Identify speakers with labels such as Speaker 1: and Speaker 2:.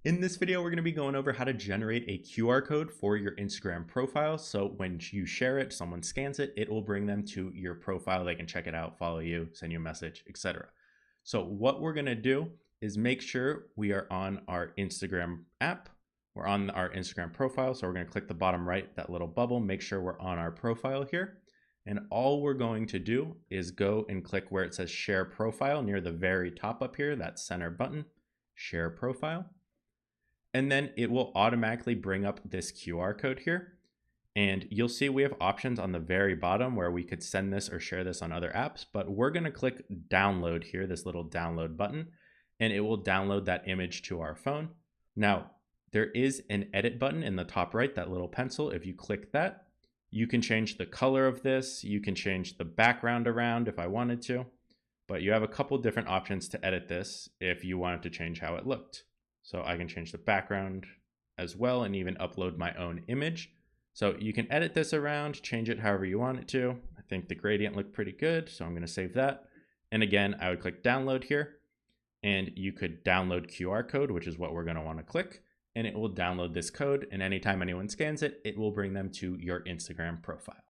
Speaker 1: In this video, we're going to be going over how to generate a QR code for your Instagram profile. So when you share it, someone scans it, it will bring them to your profile. They can check it out, follow you, send you a message, etc. So what we're going to do is make sure we are on our Instagram app. We're on our Instagram profile. So we're going to click the bottom right, that little bubble, make sure we're on our profile here. And all we're going to do is go and click where it says share profile near the very top up here, that center button, share profile. And then it will automatically bring up this QR code here. And you'll see we have options on the very bottom where we could send this or share this on other apps, but we're going to click download here, this little download button, and it will download that image to our phone. Now, there is an edit button in the top right, that little pencil. If you click that, you can change the color of this. You can change the background around if I wanted to, but you have a couple different options to edit this if you wanted to change how it looked. So I can change the background as well and even upload my own image. So you can edit this around, change it however you want it to. I think the gradient looked pretty good, so I'm going to save that. And again, I would click download here, and you could download QR code, which is what we're going to want to click, and it will download this code. And anytime anyone scans it, it will bring them to your Instagram profile.